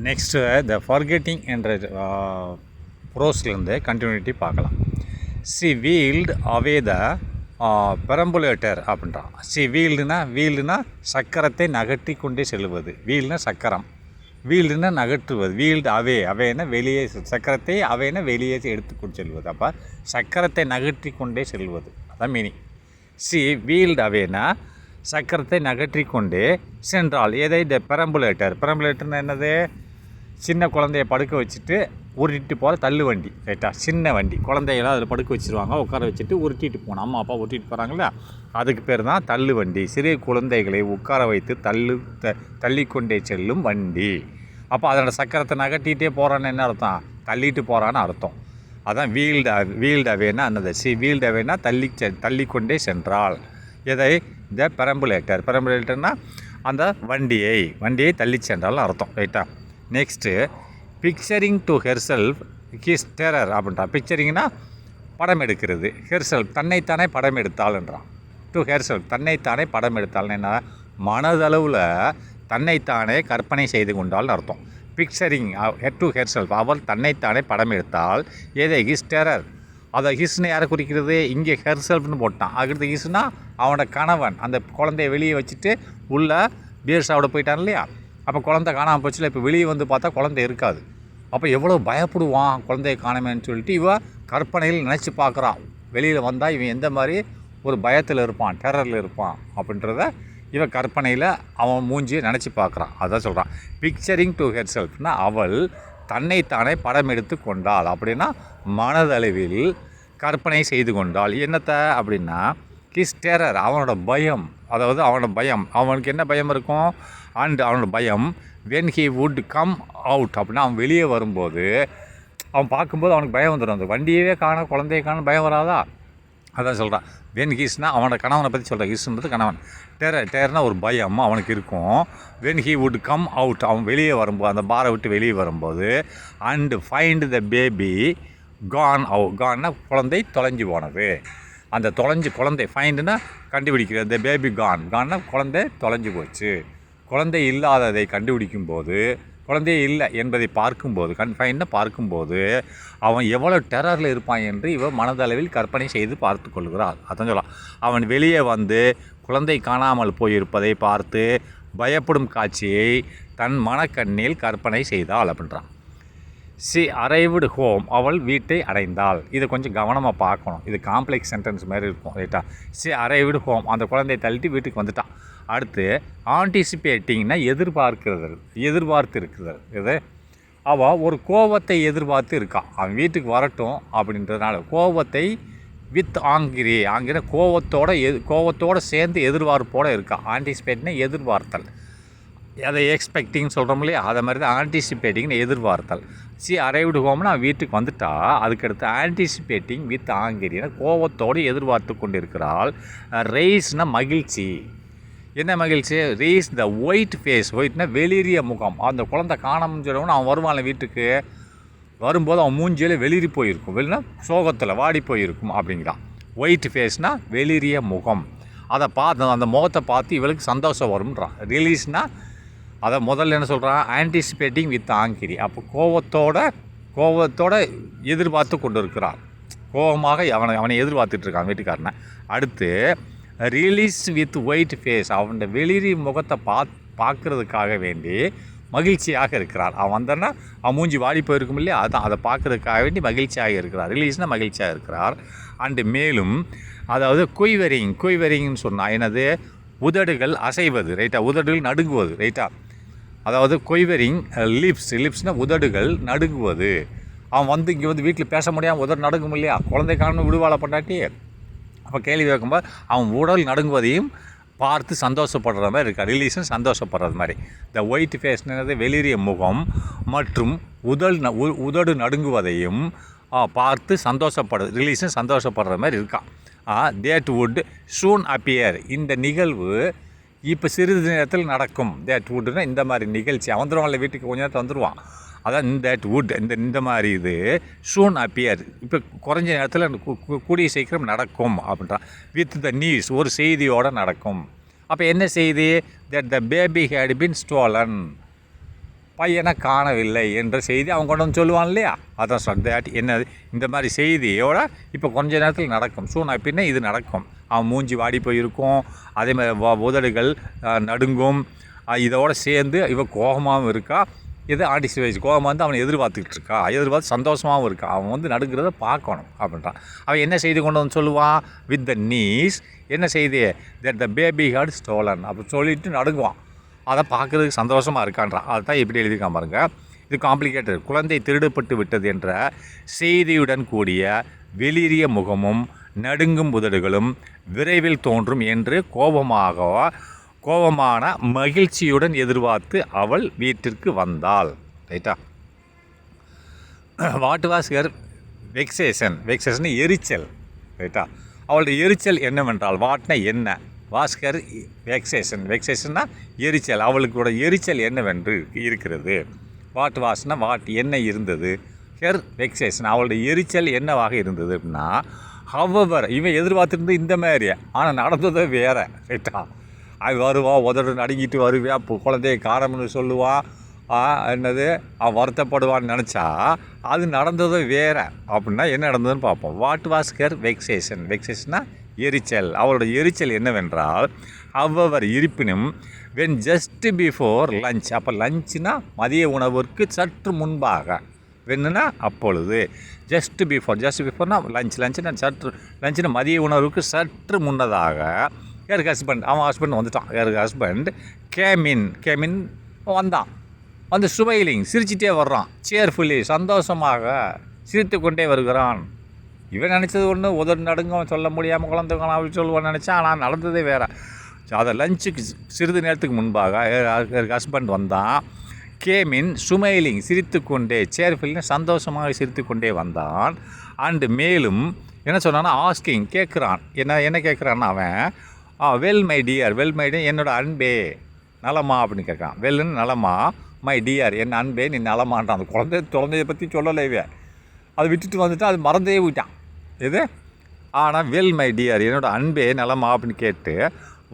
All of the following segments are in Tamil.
நெக்ஸ்ட்டு த ஃபார்கெட்டிங் என்ற ப்ரோஸ்லேருந்து கண்டினியூட்டி பார்க்கலாம். சி வீல்டு அவே த பெரம்புலேட்டர் அப்படின்றான். வீல்டுனா சக்கரத்தை நகர்த்தி கொண்டே செல்வது. வீல்னா சக்கரம், வீல்டுனா நகற்றுவது. வீல்டு அவேனா வெளியே, சக்கரத்தை அவேனா வெளியே எடுத்துக்கொண்டு செல்வது. அப்போ சக்கரத்தை நகர்த்தி கொண்டே செல்வது, அதான் மீனிங். சி வீல்டு அவேனா சக்கரத்தை நகற்றி கொண்டே சென்றால் எதை? த பெரம்புலேட்டர்னா என்னது? சின்ன குழந்தைய படுக்க வச்சுட்டு உருட்டிட்டு போகிற தள்ளு வண்டி, ரைட்டா? சின்ன வண்டி, குழந்தைகளாம் அதில் படுக்க வச்சுருவாங்க, உட்கார வச்சுட்டு உருட்டிட்டு போகணும். அம்மா அப்பா உருட்டிட்டு போகிறாங்களா, அதுக்கு பேர் தான் தள்ளு வண்டி. சிறிய குழந்தைகளை உட்கார வைத்து தள்ளிக்கொண்டே செல்லும் வண்டி. அப்போ அதோட சக்கரத்தை நகட்டிகிட்டே போகிறான்னு என்ன அர்த்தம்? தள்ளிட்டு போகிறான்னு அர்த்தம். அதான் வீல்டு அவேனா என்னது? வீல்டு அவேனா தள்ளிக்கொண்டே சென்றால் எதை? த பெரம்புலேட்டர்னா அந்த வண்டியை தள்ளி சென்றால் அர்த்தம், ரைட்டா? Next picturing to herself his terror அப்படின்றான். பிக்சரிங்னா படம் எடுக்கிறது, ஹெர்செல்ஃப் தன்னைத்தானே படம் எடுத்தாள்ன்றான். டு ஹெர்செல்ஃப் தன்னைத்தானே படம் எடுத்தாள்னு என்ன? மனதளவில் தன்னைத்தானே கற்பனை செய்து கொண்டால்னு அர்த்தம். பிக்சரிங் டு ஹெர்செல்ஃப், அவள் தன்னைத்தானே படம் எடுத்தால் எதை? His terror. அதை ஹிஸ்னு யாரை குறிக்கிறது? இங்கே ஹெர்செல்ஃப்னு போட்டான். அடுத்து ஹிஸ்னா அவனோட கணவன். அந்த குழந்தைய வெளியே வச்சுட்டு உள்ளே பியர் சாப்பிட போயிட்டான் இல்லையா? அப்போ குழந்தை காணாமல் போச்சுல. இப்போ வெளியே வந்து பார்த்தா குழந்தை இருக்காது. அப்போ எவ்வளோ பயப்படுவான் குழந்தைய காணாமேன்னு சொல்லிட்டு இவன் கற்பனையில் நினச்சி பார்க்குறான். வெளியில் வந்தால் இவன் எந்த மாதிரி ஒரு பயத்தில் இருப்பான், டெரரில் இருப்பான் அப்படின்றத இவன் கற்பனையில் அவன் மூஞ்சியை நினச்சி பார்க்குறான். அதான் சொல்கிறான் பிக்சரிங் டு ஹெர்செல்ஃப்னா அவள் தன்னைத்தானே படம் எடுத்து கொண்டாள். அப்படின்னா மனதளவில் கற்பனை செய்து கொண்டாள். என்னத்தை அப்படின்னா ஹிஸ் டெரர், அவனோட பயம். அதாவது அவனுக்கு என்ன பயம் இருக்கும்? அண்ட் அவனோட பயம் when he would come out அப்படின்னா அவன் வெளியே வரும்போது அவன் பார்க்கும்போது அவனுக்கு பயம் வந்துடும். அந்த வண்டியவே காண, குழந்தைய காண பயம் வராதா? அதான் சொல்கிறான். வென் ஹீஸ்னா அவனோட கணவனை பற்றி சொல்கிறான். ஹீஸ்ன்றது கணவன். டெரர்னா ஒரு பயம் அவனுக்கு இருக்கும். When he would come out, அவன் வெளியே வரும்போது, அந்த பாரை விட்டு வெளியே வரும்போது, அண்டு ஃபைண்ட் த பேபி கான்னா குழந்தை தொலைஞ்சு போனது. அந்த குழந்தை ஃபைண்டுனா கண்டுபிடிக்கிறது. த பேபி கான்னா குழந்தை தொலைஞ்சு போச்சு. குழந்தை இல்லாததை கண்டுபிடிக்கும் போது, குழந்தையே இல்லை என்பதை பார்க்கும்போது, ஃபைண்டை பார்க்கும்போது அவன் எவ்வளோ டெரரில் இருப்பான் என்று இவன் மனதளவில் கற்பனை செய்து பார்த்து கொள்கிறாள். அதான் சொல்லலாம். அவன் வெளியே வந்து குழந்தை காணாமல் போயிருப்பதை பார்த்து பயப்படும் காட்சியை தன் மனக்கண்ணில் கற்பனை செய்தாள் அப்படின்றான். சி அரைவ்டு ஹோம், அவள் வீட்டை அடைந்தாள். இதை கொஞ்சம் கவனமாக பார்க்கணும். இது காம்ப்ளெக்ஸ் சென்டென்ஸ் மாதிரி இருக்கும், ரைட்டா? சி அரைவ்டு ஹோம், அந்த குழந்தையை தள்ளிட்டு வீட்டுக்கு வந்துட்டான். அடுத்து ஆன்டிசிபேட்டிங்னா எதிர்பார்த்து இருக்கிறது. இது அவள் ஒரு கோபத்தை எதிர்பார்த்து இருக்கான். அவன் வீட்டுக்கு வரட்டும் அப்படின்றதுனால கோபத்தை வித் ஆங்கிற கோபத்தோடு சேர்ந்து எதிர்பார்ப்போடு இருக்கான். ஆன்டிசிபேட்னா எதிர்பார்த்தல். அதை எக்ஸ்பெக்டிங்னு சொல்கிறோம் இல்லையா? அதை மாதிரி தான் ஆன்டிசிபேட்டிங்னு எதிர்பார்த்தல். சி அரைவ்டு ஹோம்னா வீட்டுக்கு வந்துட்டா, அதுக்கடுத்து ஆன்டிசிபேட்டிங் வித் ஆங்கிரினா கோபத்தோடு எதிர்பார்த்து கொண்டு இருக்கிறாள். ரெய்ஸ்னா மகிழ்ச்சி. என்ன மகிழ்ச்சி? Raise the white face. ஒயிட்னா வெளிரிய முகம். அந்த குழந்தை காணாமல் சொல்லணும்னு அவன் வருவான்ல வீட்டுக்கு, வரும்போது அவன் மூஞ்சியில் வெளிரி போயிருக்கும். வெளினா சோகத்தில் வாடி போயிருக்கும் அப்படிங்கிறான். ஒயிட் ஃபேஸ்னால் வெளிரிய முகம். அதை பார்த்து அந்த முகத்தை பார்த்து இவளுக்கு சந்தோஷம் வரும்ன்றான். ரிலீஸ்னால் அதை முதல்ல என்ன சொல்கிறான்? Anticipating with angry. அப்போ கோவத்தோட எதிர்பார்த்து கொண்டு இருக்கிறான். கோபமாக அவனை எதிர்பார்த்துட்ருக்கான் வீட்டுக்காரனை. அடுத்து ரிலீஸ் வித் ஒயிட் ஃபேஸ், அவனோட வெளிரி முகத்தை பார்க்குறதுக்காக வேண்டி மகிழ்ச்சியாக இருக்கிறார். அவன் வந்தன்னா அவன் மூஞ்சி வாடி போயிருக்கும் இல்லையா? அதான் அதை பார்க்குறதுக்காக வேண்டி மகிழ்ச்சியாக இருக்கிறார். ரிலீஸ்னால் மகிழ்ச்சியாக இருக்கிறார். அண்டு மேலும் அதாவது குய்வரிங்னு சொன்னால் என்னது? உதடுகள் அசைவது, ரைட்டா? உதடுகள் நடுங்குவது, ரைட்டா? அதாவது குய்வரிங் லிப்ஸ்னால் உதடுகள் நடுங்குவது. அவன் இங்கே வீட்டில் பேச முடியாமல் உதடு நடுங்கும் இல்லையா? குழந்தை காரணம் விடுவாளை பண்ணாட்டி. அப்போ கேள்வி கேட்கும்போது அவன் உடல் நடுங்குவதையும் பார்த்து சந்தோஷப்படுற மாதிரி இருக்கா. ரிலீஸும் சந்தோஷப்படுறது மாதிரி. த ஒயிட் ஃபேஸ்னது வெளிரிய முகம் மற்றும் உதடு நடுங்குவதையும் பார்த்து சந்தோஷப்படுறது, ரிலீஸும் சந்தோஷப்படுற மாதிரி இருக்கான். தேட் வுட் சூன் அப்பியர், இந்த நிகழ்வு இப்போ சிறிது நேரத்தில் நடக்கும். தேட் வுட்னா இந்த மாதிரி நிகழ்ச்சி. வந்துடுவான்ல வீட்டுக்கு, கொஞ்ச நேரத்தில் வந்துடுவான். அதான் தேட் வுட் இந்த மாதிரி இது சூன் அப்பியர், இப்போ குறைஞ்ச நேரத்தில் கூடிய சீக்கிரம் நடக்கும் அப்படின்றான். வித் த நியூஸ், ஒரு செய்தியோடு நடக்கும். அப்போ என்ன செய்தி? That the baby had been stolen, பையனை காணவில்லை என்ற செய்தி அவன் கொண்டு வந்து சொல்லுவான் இல்லையா? அதான் சார் தேட் என்னது இந்த மாதிரி செய்தியோட இப்போ கொஞ்ச நேரத்தில் நடக்கும். சூனா பின்னே இது நடக்கும். அவன் மூஞ்சி வாடி போயிருக்கும், அதே மாதிரி உதடுகள் நடுங்கும். இதோடு சேர்ந்து இவன் கோபமாகவும் இருக்கா. இது ஆன்டிசிபேஷன், கோபமாக வந்து அவனை எதிர்பார்த்து சந்தோஷமாகவும் இருக்கான். அவன் வந்து நடுங்கிறத பார்க்கணும் அப்படின்றான். அவன் என்ன செய்தி கொண்டு வந்து சொல்லுவான்? வித் த நீஸ் என்ன செய்தி? That the baby had stolen அப்படி சொல்லிட்டு நடுங்குவான். அதை பார்க்குறதுக்கு சந்தோஷமாக இருக்கான்றான். அதுதான் இப்படி எழுதியிருக்கான் பாருங்க. இது காம்ப்ளிகேட்டட். குழந்தை திருடப்பட்டு விட்டது என்ற செய்தியுடன் கூடிய வெளிரிய முகமும் நடுங்கும் உதடுகளும் விரைவில் தோன்றும் என்று கோபமான மகிழ்ச்சியுடன் எதிர்பார்த்து அவள் வீட்டிற்கு வந்தாள். ரைட்டா? What was her vexation? Vexation எரிச்சல். ரைட்டா? அவளுடைய எரிச்சல் என்னவென்றால், வாட்னா என்ன, வாஸ்கர் வெக்ஸேஷன்னா எரிச்சல். அவளுக்கூட எரிச்சல் என்னவென்று இருக்கிறது. வாட் வாஸ்னா வாட் என்ன இருந்தது, ஹெர் வெக்ஸேஷன் அவளுடைய எரிச்சல் என்னவாக இருந்தது அப்படின்னா, ஹவவர் இவன் எதிர்பார்த்துருந்து இந்த மாதிரி, ஆனால் நடந்ததே வேறு. ரைட்டா? அது வருவான், உதடு நடுங்கிட்டு வருவேன், இப்போ குழந்தைய காரம்னு சொல்லுவான், என்னது அவன் வருத்தப்படுவான்னு நினச்சா அது நடந்ததோ வேறு. அப்படின்னா என்ன நடந்ததுன்னு பார்ப்போம். வாட் வாஸ்கர் வெக்ஸேஷன்னா எரிச்சல். அவளோட எரிச்சல் என்னவென்றால், ஹவவர் இருப்பினும், வென் ஜஸ்ட் பிஃபோர் லஞ்ச், அப்போ லஞ்சுனா மதிய உணவிற்கு சற்று முன்பாக, வென்னுனா அப்பொழுது, ஜஸ்ட் பிஃபோர்னா லஞ்சுனா லஞ்சுனா மதிய உணவுக்கு சற்று முன்னதாக, யாருக்கு ஹஸ்பண்ட், அவன் ஹஸ்பண்ட் வந்துட்டான். யாருக்கு ஹஸ்பண்ட் கேமின் வந்தான். வந்து ஸ்மைலிங் சிரிச்சிட்டே வர்றான். சேர்ஃபுல்லி சந்தோஷமாக சிரித்து கொண்டே வருகிறான். இவன் நினச்சது ஒன்று, உதடு நடுங்கும், சொல்ல முடியாமல் குழந்தை காணாமல் சொல்லுவான்னு நினச்சான். ஆனால் நடந்ததே வேறு. அதை லஞ்சுக்கு சிறிது நேரத்துக்கு முன்பாக ஹஸ்பண்ட் வந்தான். கேமின் ஸ்மைலிங் சிரித்து கொண்டே, சேர்ஃபுல்லின்னு சந்தோஷமாக சிரித்து கொண்டே வந்தான். அண்டு மேலும் என்ன சொன்னான்னா, ஆஸ்கிங் கேட்குறான். என்ன கேட்குறான்னா அவன், வெல் மை டியர் என்னோட அன்பே நலமா அப்படின்னு கேட்குறான். வெல்லுன்னு நலமா, மை டியர் என் அன்பே நீ நலமான்றான். அந்த குழந்தைய பற்றி சொல்லலைவே, அதை விட்டுட்டு வந்துட்டான். அது மறந்தே போயிட்டான். இது ஆனால் வெல் மை டியர் என்னோட அன்பே நலமா அப்படின்னு கேட்டு,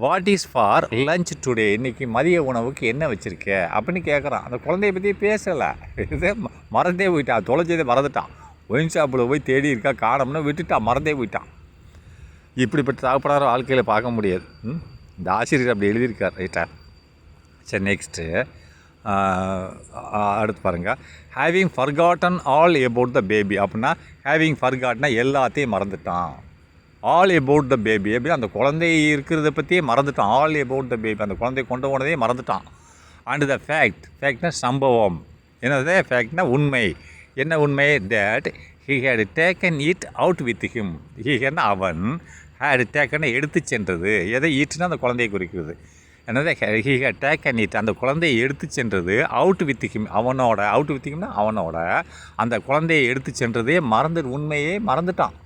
what is for lunch today, இன்றைக்கி மதிய உணவுக்கு என்ன வச்சுருக்க அப்படின்னு கேட்குறான். அந்த குழந்தைய பற்றி பேசலை. இது மறந்தே போயிட்டான். தொலைச்சதே மறந்துட்டான். ஒயின் ஷாப்பில் போய் தேடி இருக்கா, காணோம்னு விட்டுட்டான், மறந்தே போயிட்டான். இப்படிப்பட்ட தகப்பனார வாழ்க்கையில் பார்க்க முடியாது. இந்த ஆசிரியர் அப்படி எழுதியிருக்கார். ரைட்டா? சரி, நெக்ஸ்ட்டு அடுத்து பாருங்கள். Having forgotten all about the baby அப்படின்னா, ஹேவிங் ஃபர்காட்னா எல்லாத்தையும் மறந்துட்டான். ஆல் எபவுட் த பேபி எப்படி அந்த குழந்தை இருக்கிறத பற்றியே மறந்துட்டான். ஆல் எபவுட் த பேபி அந்த குழந்தைய கொண்டு போனதே மறந்துட்டான். அண்ட் த ஃபேக்ட்னா சம்பவம். என்னது ஃபேக்ட்னா உண்மை. என்ன உண்மை? That he had taken it out with him. ஹீஹேன்னா அவன், ஹேட் டேக்கனை எடுத்து சென்றது. எதை ஈட்டுனா அந்த குழந்தையை குறிக்கிறது. என்னது? ஹி ஹேட் டேக்கன் இட் அந்த குழந்தையை எடுத்து சென்றது அவுட் வித் ஹிம் அவனோட. அவுட் வித் ஹிம்னா அவனோட. அந்த குழந்தையை எடுத்து சென்றதே உண்மையே மறந்துட்டான்.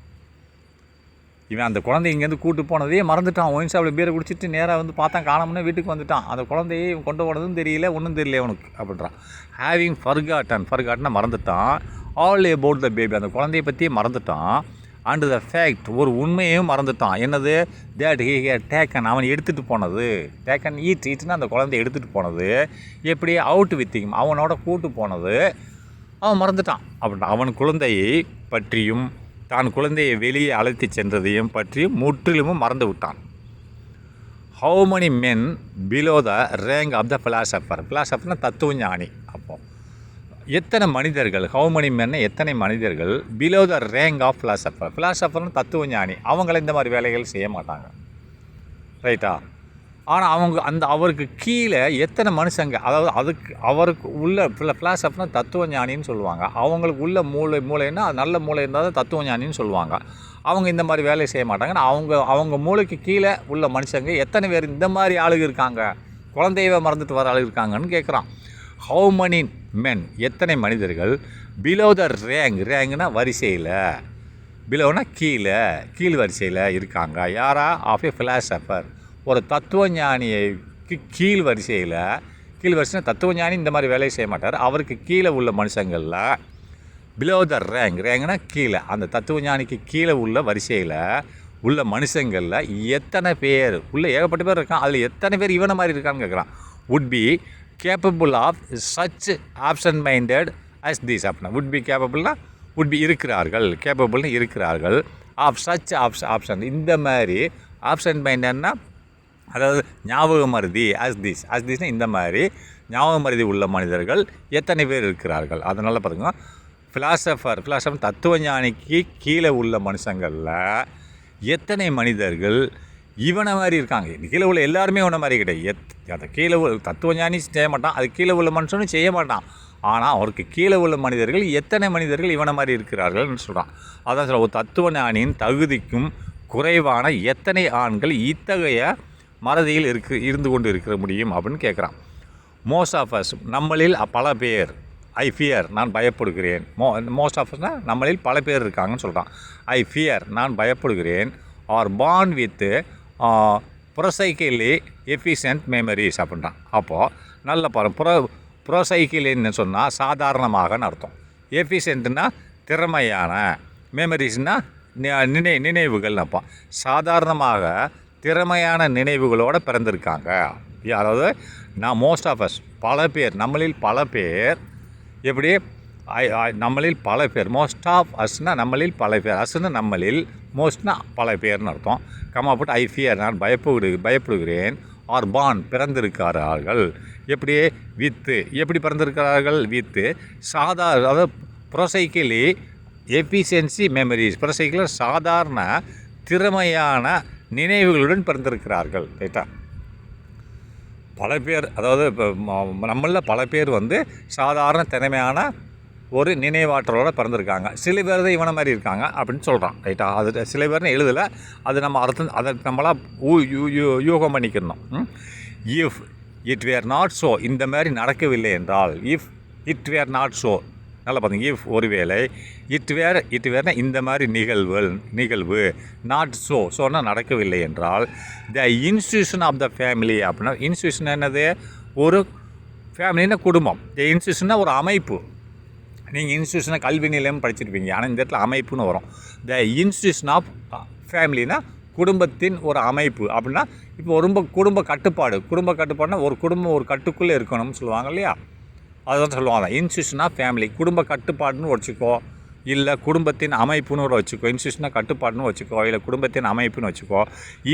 இவன் அந்த குழந்தை இங்கேருந்து கூட்டு போனதே மறந்துட்டான். ஒயின் ஷாப்பில் பீரை குடிச்சிட்டு நேராக வந்து பார்த்தான், காணோம்னா வீட்டுக்கு வந்துட்டான். அந்த குழந்தையை இவன் கொண்டு போனதும் தெரியல, ஒன்றும் தெரியல அவனுக்கு அப்படின்றான். ஹேவிங் ஃபர்காட்டன்னா மறந்துட்டான். ஆல் அபவுட் த பேபி அந்த குழந்தையை பற்றியே மறந்துட்டான். அண்ட் த ஃபேக்ட் ஒரு உண்மையும் மறந்துட்டான். என்னது? தேட் ஹி ஹேட் டேக்கன் அவன் எடுத்துகிட்டு போனது. டேக்கன் ஈட்னா அந்த குழந்தைய எடுத்துகிட்டு போனது. எப்படி? அவுட் வித் ஹிம் அவனோட கூட்டு போனது அவன் மறந்துட்டான் அப்படின்னா. அவன் குழந்தையை பற்றியும் தான் குழந்தையை வெளியே அழைத்து சென்றதையும் பற்றியும் முற்றிலும் மறந்து விட்டான். How many men below the rank of the philosopherனா தத்துவ ஞானி. அப்போ எத்தனை மனிதர்கள், ஹவு many men எத்தனை மனிதர்கள் பிலோ த ரேங்க் ஆஃப் ஃபிலாசபர்னு தத்துவ ஞானி, அவங்கள இந்த மாதிரி வேலைகள் செய்ய மாட்டாங்க. ரைட்டா? ஆனால் அவருக்கு கீழே எத்தனை மனுஷங்க, அதாவது அவருக்கு உள்ள ஃபிலாசபர்னா தத்துவ ஞானின்னு சொல்லுவாங்க. அவங்களுக்கு உள்ள மூளைன்னா அது நல்ல மூளை இருந்தால் தான் தத்துவ ஞானின்னு சொல்லுவாங்க. அவங்க இந்த மாதிரி வேலையை செய்ய மாட்டாங்க. அவங்க மூளைக்கு கீழே உள்ள மனுஷங்க எத்தனை பேர் இந்த மாதிரி ஆளுங்க இருக்காங்க, குழந்தையவே மறந்துட்டு வர ஆளுங்க இருக்காங்கன்னு கேட்குறான். ஹவு many men எத்தனை மனிதர்கள் பிலோ த ரேங்க்னா வரிசையில், பிலோனா கீழ் வரிசையில் இருக்காங்க. யாரா? ஆஃப் ஏ ஃபிலாசபர் ஒரு தத்துவ ஞானிக்கு கீழ் வரிசைனா தத்துவ ஞானி இந்த மாதிரி வேலையை செய்ய மாட்டார். அவருக்கு கீழே உள்ள மனுஷங்களில் பிலோ த ரேங்க்னா கீழே, அந்த தத்துவ ஞானிக்கு கீழே உள்ள வரிசையில் உள்ள மனுஷங்களில் எத்தனை பேர் உள்ள ஏகப்பட்ட பேர் இருக்கான், அதில் எத்தனை பேர் இவனை மாதிரி இருக்கான்னு கேட்குறான். would be capable of such absent minded as these அப்படின்னா would be capableனா would be இருக்கிறார்கள், கேப்பபிள்னு இருக்கிறார்கள், ஆஃப் சச் ஆப்ஷன் இந்த மாதிரி ஆப்ஷன் மைண்டட்னா அதாவது ஞாபக மருதி அஸ்திஸ்னால் இந்த மாதிரி ஞாபக மருதி உள்ள மனிதர்கள் எத்தனை பேர் இருக்கிறார்கள். அதனால் பாருங்க ஃபிலாசபர் தத்துவஞானிக்கு கீழே உள்ள மனுஷங்களில் எத்தனை மனிதர்கள் இவனை மாதிரி இருக்காங்க. கீழே உள்ள எல்லாருமே இவனை மாதிரி கிடையாது. அதை கீழே தத்துவஞானி செய்ய மாட்டான், அது கீழே உள்ள மனுஷனும் செய்ய மாட்டான். ஆனால் அவருக்கு கீழே உள்ள மனிதர்கள் எத்தனை மனிதர்கள் இவனை மாதிரி இருக்கிறார்கள்னு சொல்கிறான். அதான் சொல்ல ஒரு தத்துவஞானியின் தகுதிக்கும் குறைவான எத்தனை ஆண்கள் இத்தகைய மறதியில் இருந்து கொண்டு இருக்க முடியும் அப்படின்னு கேட்குறான். மோஸ்ட் ஆஃப் அஸ் நம்மளில் பல பேர், ஐ ஃபியர் நான் பயப்படுகிறேன். மோஸ்ட் ஆஃப் அஸ்னால் நம்மளில் பல பேர் இருக்காங்கன்னு சொல்கிறான். ஐ ஃபியர் நான் பயப்படுகிறேன் are born with prosaically efficient memories அப்படின்றான். அப்போது நல்ல ப்ரோசைக்கிலின்னு சொன்னால் சாதாரணமாகன்னு அர்த்தம், எஃபிஷியன்ட்னா திறமையான, மெமரிஸ்னால் நினைவுகள். அப்போ சாதாரணமாக திறமையான நினைவுகளோடு பிறந்திருக்காங்க. அதாவது நான் மோஸ்ட் ஆஃப் அஸ் பல பேர், நம்மளில் பல பேர் எப்படி நம்மளில் பல பேர், மோஸ்ட் ஆஃப் அஸ்னால் நம்மளில் பல பேர், அஸ்னா நம்மளில், மோஸ்ட்னா பல பேர்னு அர்த்தம். கம்மா போட்டு ஐ ஃபியர் நான் பயப்படுகிறேன் ஆர் பார்ன் பிறந்திருக்கிறார்கள். எப்படி வித்து எப்படி பிறந்திருக்கிறார்கள், வித்து அதாவது ப்ரோசைக்கிலி எஃபிஷியன்சி மெமரிஸ், ப்ரோசைக்கில் சாதாரண திறமையான நினைவுகளுடன் பிறந்திருக்கிறார்கள். ரைட்டா? பல பேர், அதாவது இப்போ நம்மளில் பல பேர் சாதாரண திறமையான ஒரு நினைவாற்றலோடு பிறந்திருக்காங்க. சில பேர் தான் இவனை மாதிரி இருக்காங்க அப்படின்னு சொல்கிறான். ரைட்டா? அது சில பேர்னு எழுதலை, அது நம்ம அர்த்தம் அதை நம்மளாக யூகம் பண்ணிக்கணும். If it where not so இந்த மாதிரி நடக்கவில்லை என்றால், if it where not so நல்லா பார்த்தீங்க, இஃப் ஒருவேளை இட் வேர்னா இந்த மாதிரி நிகழ்வு நாட் ஸோனால் நடக்கவில்லை என்றால், the institution of the family அப்படின்னா இன்ஸ்டியூஷன் என்னது, ஒரு ஃபேமிலின்னா குடும்பம், த இன்ஸ்டியூஷன்னா ஒரு அமைப்பு. நீங்கள் இன்ஸ்டியூஷனை கல்வி நிலையம் படிச்சிருப்பீங்க, ஆனால் இந்த இடத்துல அமைப்புன்னு வரும். த இன்ஸ்டியூஷன் ஆஃப் ஃபேமிலினா குடும்பத்தின் ஒரு அமைப்பு அப்படின்னா இப்போ ரொம்ப குடும்ப கட்டுப்பாடுனா ஒரு குடும்பம் ஒரு கட்டுக்குள்ளே இருக்கணும்னு சொல்லுவாங்க இல்லையா, அதுதான் சொல்லுவாங்க இன்ஸ்டியூஷன் ஆஃப் ஃபேமிலி. குடும்ப கட்டுப்பாடுன்னு வச்சுக்கோ, இல்லை குடும்பத்தின் அமைப்புன்னு ஒரு வச்சுக்கோ, இன்ஸ்டியூஷனாக கட்டுப்பாடுன்னு வச்சுக்கோ, இல்லை குடும்பத்தின் அமைப்புன்னு வச்சுக்கோ.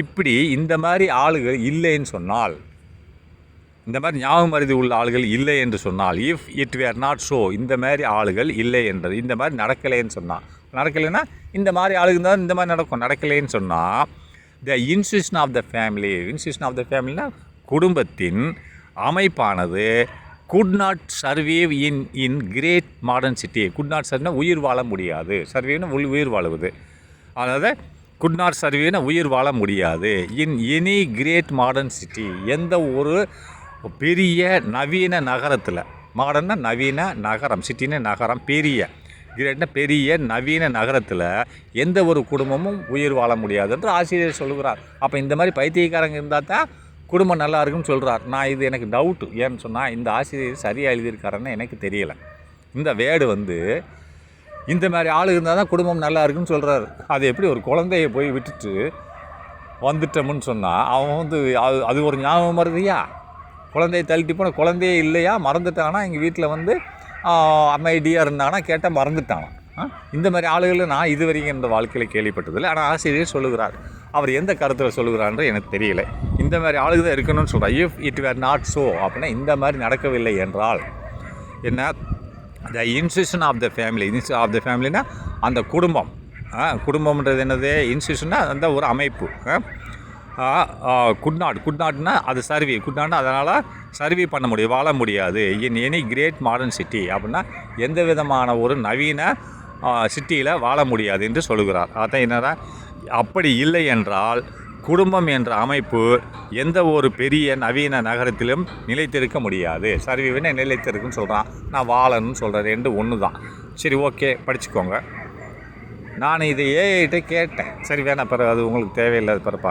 இப்படி இந்த மாதிரி ஆளுகள் இல்லைன்னு சொன்னால், இந்த மாதிரி ஞாபகம் மருதி உள்ள ஆளுகள் இல்லை என்று சொன்னால், if it where not so இந்த மாதிரி ஆளுகள் இல்லை என்றது, இந்த மாதிரி நடக்கலைன்னு சொன்னால், நடக்கலைன்னா இந்த மாதிரி ஆளுங்க தான் இந்த மாதிரி நடக்கலைன்னு சொன்னால், த இன்ஸ்டியூஷன் ஆஃப் த ஃபேமிலினா குடும்பத்தின் அமைப்பானது could not survive in great modern city. could not survive உயிர் வாழ முடியாது, சர்வைவ்னா உயிர் வாழுவது, அதாவது could not survive உயிர் வாழ முடியாது in any great modern city எந்த ஒரு பெரிய நவீன நகரத்தில், மாடர்னா நவீன நகரம், சிட்டின்னா நகரம், பெரிய நவீன நகரத்தில் எந்த ஒரு குடும்பமும் உயிர் வாழ முடியாது என்று ஆசிரியர் சொல்லுகிறார். அப்போ இந்த மாதிரி பைத்தியக்காரங்க இருந்தால் தான் குடும்பம் நல்லா இருக்குன்னு சொல்கிறார். நான் இது எனக்கு டவுட்டு, ஏன்னு சொன்னால் இந்த ஆசிரியர் சரியாக எழுதியிருக்காருன்னு எனக்கு தெரியலை. இந்த வேர்டு இந்த மாதிரி ஆள் இருந்தால் தான் குடும்பம் நல்லா இருக்குன்னு சொல்கிறாரு. அது எப்படி ஒரு குழந்தைய போய் விட்டுட்டு வந்துட்டோம்னு சொன்னால் அவன் அது ஒரு ஞாபகம் வருதுயா, குழந்தைய தள்ளிட்டு போன குழந்தையே இல்லையா, மறந்துட்டானா, எங்கள் வீட்டில் அமைதியாக இருந்தானா, கேட்டால் மறந்துட்டானா. இந்த மாதிரி ஆளுகளை நான் இது வரைக்கும் இந்த வாழ்க்கையில் கேள்விப்பட்டதில்லை. ஆனால் ஆசிரியர் சொல்லுகிறார். அவர் எந்த கருத்தில் சொல்லுகிறான்னு எனக்கு தெரியலை. இந்த மாதிரி ஆளுங்க தான் இருக்கணும்னு சொல்கிறார். If it where not so அப்படின்னா இந்த மாதிரி நடக்கவில்லை என்றால் என்ன, த இன்ஸ்டியூஷன் ஆஃப் த ஃபேமிலினா அந்த குடும்பம்ன்றது என்னது, இன்ஸ்டியூஷன்னா அந்த ஒரு அமைப்பு. குட்நாட்னா அது குட்நாட்னா அதனால் சர்வி பண்ண முடியும், வாழ முடியாது. In any great modern city அப்படின்னா எந்த விதமான ஒரு நவீன சிட்டியில் வாழ முடியாது என்று சொல்லுகிறார். அதான் என்னன்னா, அப்படி இல்லை என்றால் குடும்பம் என்ற அமைப்பு எந்த ஒரு பெரிய நவீன நகரத்திலும் நிலைத்திருக்க முடியாது. சர்வீவினை நிலைத்திருக்குன்னு சொல்கிறான், நான் வாழணும்னு சொல்கிறேன், ரெண்டு ஒன்று தான். சரி, ஓகே, படிச்சுக்கோங்க. நான் இதை ஏஐட்ட கேட்டேன். சரி, வேணாம், பிறகு அது உங்களுக்கு தேவையில்லாத பிறப்பா